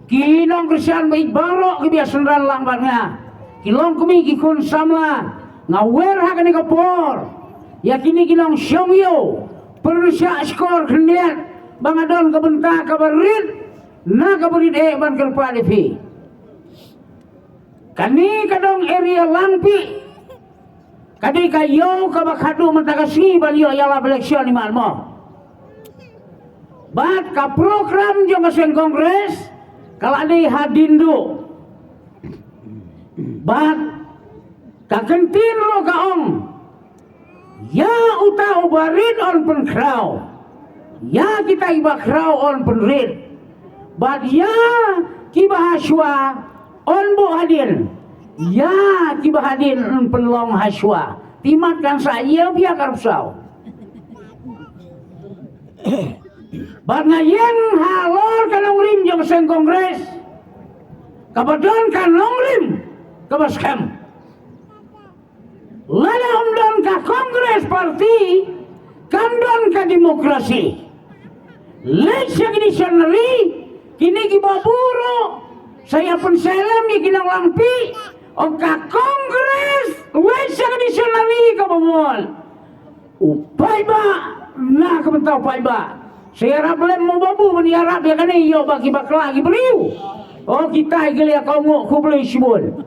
kinong Kristian baik baro kebiasaan lang barnya kilong kumi kikun sama ngawer hakan kapor ya kini kinong syongyo perusya skor kendiat bangadon kabenta kabarit na kabarit ban kerpalifi kani kadong area lampi kadi kayo kabakadu mentakasi baliyo yala eleksyon iman mo bat ka program jong kaseng kongres kalau ada hadindo bat kakentin lo kaong ya utau barin on penkrau ya kita iba krau on penrit bat ya kibahaswa on bu hadin ya kiba hadin on penlong haswa timatkan saya biar karusau bat ngayen halor kanong lim jong seng kongres kabadon kanong lim kabaskem lala umdon ka kongres parti kandon ka demokrasi lesya dictionary kini kibaburo saya pun salam di kinang lampi o ka kongres lesya dictionary kabamol upay ba na kabentaw upay ba saya raplen mo babu meniarap ya kan iyo bagi bakla lagi beriu oh kita igelia kamu ku beli sibul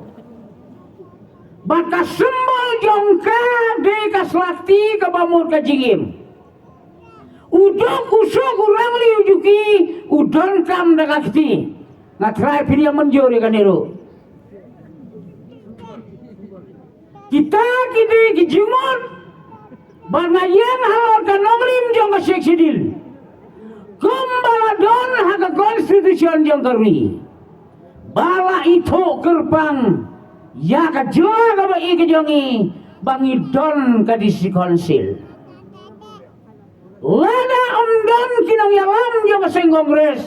baka sembal jongka de kaslakti kabamur kajingim udon kusuk kurang li ujuki udon kam dakakti ngatrai pidia menjuri kanero kita kini kijumon bangayan halor kanonglim jong kaseksidil kumbaladon haka konstitusi jong kari bala itu gerbang ya kajoa kaba ikejongi bangidon kadisi konsil lada omdon kinong yalam jong kaseng kongres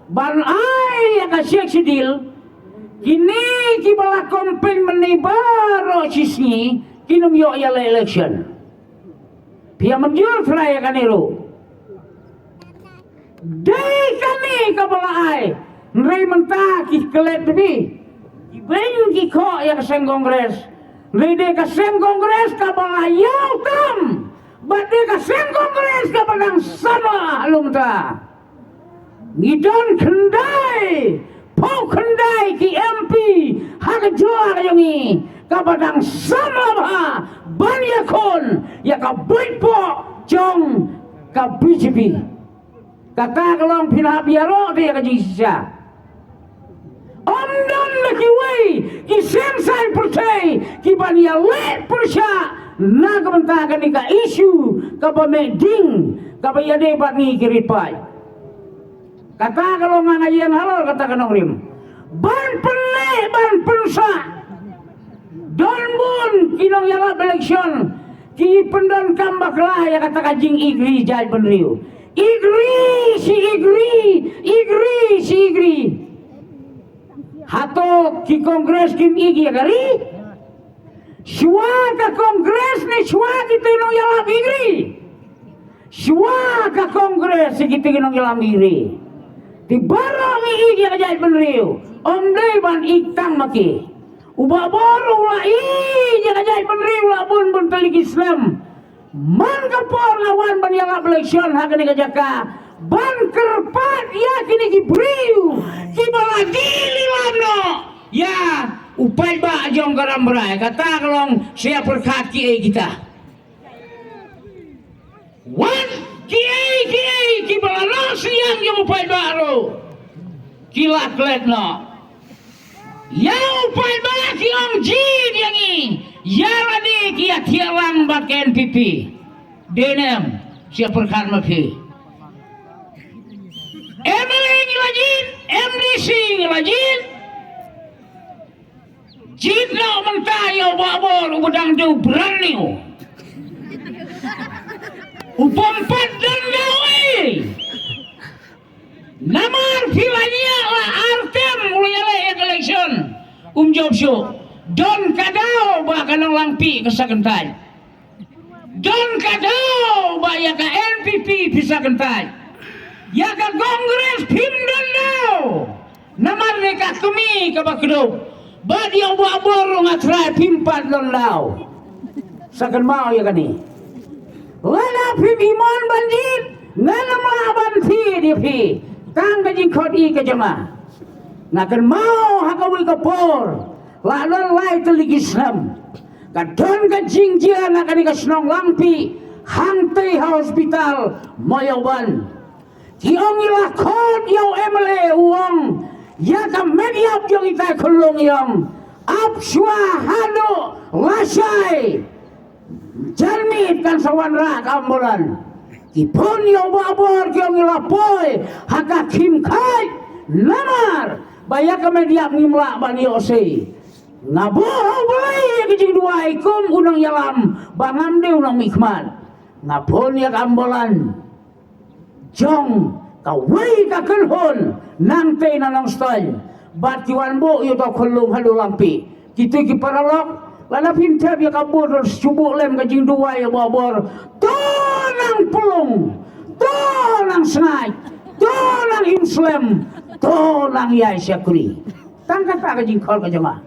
ban ay ya kasyek sidil kini kibala kompen menibaro sisni kinong yo yala election pia menjur fraya kanero day kami kabala ay nray menta ki kelet bi ibeng ki ko ya kaseng kongres lede kaseng kongres kabala yaw tam bade kaseng kongres kabadang sama alumta ngidon kendai pau kendai ki MP haka joa kayongi kabadang sama ba banyakon ya ka boypo jong ka BJP kata kalong pinabiaro dia kajisa omdon nakiway ki sensai percay ki banya let persya na kabentakan ni ka isu kabameding kabayade bat ni kiripay kata kalong ngayan halor kata kanong rim ban penle ban pensa don bun kinong yala eleksyon ki pendon kambaklah ya kata kajing igri jay penriu igri si igri hato ki kongres kim igi agari shwa ka kongres ni shwa kita nong yalam igri shwa ka kongres kita nong yalam igri ti barang igi ajay penriu omday ban iktang maki uba boro la igi ajay penriu la bun telik Islam man kapor lawan ban yang eleksyon hakani kajaka ban kerpat ya kini kibriu kibaladi lilano ya upay ba jong karamberay kata kalong siya perkati kita wan kiai kibalano siyang yung upay baro kilaklet no ya upay ba kiong jid yangi yarani kia tialang bak NPP denem siya perkat mafi MLA ngilajin MDC ngilajin jidna mentayo babor ubudang du beraniu upampat dan gawe namar filanya la artem mulai election jobsyo don kadao ba kanang lampi kasakentai don kadao ba ya ka NPP bisa kentai ya ka kongres pindon daw Naman ni kami kabakdo. Badi ang buabor nga try pimpat lon law. Sakan mau ya kani. Wala pimimon bandit. Ngana melaban fi dia fi. Tang kajing khot i ka jama. Ngakan mau hakawi kapor. Lalon lai telik Islam. Kadon kajing dia nakani ka snong lampi. Hantai hospital Moyoban. Tiong ilah khot yaw emle uang. Ya ka mediap yung ita kulong yung apswa hano lasay jalmit kan sawanra kambulan ipon yung babor yung ilapoy haka kimkay namar baya ka mediap ngimla bani ose ngabuho bulay kijing dua ikum unang yalam bangamde unang mikmat ngapon ya kambulan jong kawai ka kenhon nang te na lang style bat kiwan bo yo to khulung halu lampi kitu ki paralok lana pintab ya kabur subuh lem ka jing dua ya babor to nang pulung to nang snai to nang Islam to nang ya syakri tangka ta ka jing khol ka jama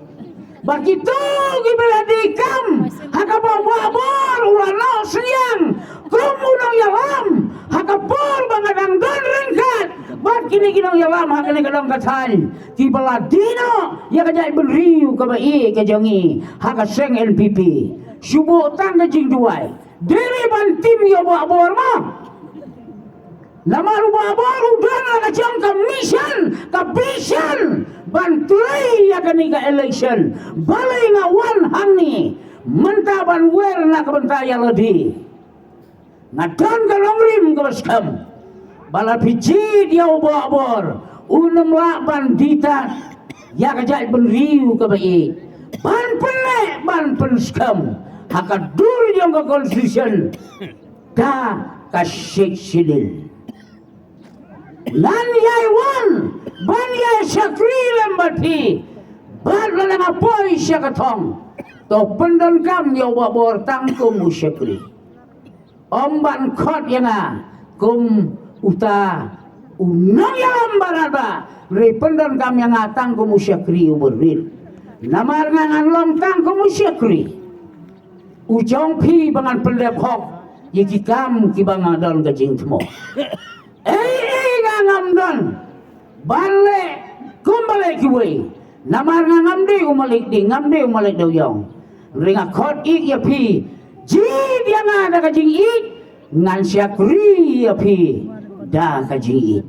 bat kitu ki beladi kam haka babor ulana siang kumunang yalam haka por bangadang don ringkat bat kini kinang yalam haka ni kadang katal ti baladino ya kajai beriu ka bai ka jangi haka seng NPP subuh tang ka jing duai diri bantim yo babor ma lama ruba baru dan ka jang ka mission ka vision bantui ya kani ka election balai nga wan hangni mentaban wer na ka bantaya ladi ngadon ka longrim ka baskam bala piji dia obor unam la bandita ya kajai benriu ka bai ban pele ban penskam haka dur yang ka constitution da ka shikshidil lan yai wan ban yai syakri lembati ban lang apoy siya katong to pendon kam yo babor tangkum syakri omban khot yana kum uta unang yalam barada re pendon kam yang atang kum syakri uberin namar ngangan lom tang kum syakri ujong pi bangan pendep hok yiki kam ki bangadon gajing temo ngamdon bale kumbale kiwe namar ngamde umalik di ngamde umalik doyong ringa khot ik ya pi ji dia ngada kajing ik ngan syakri ya pi da kajing ik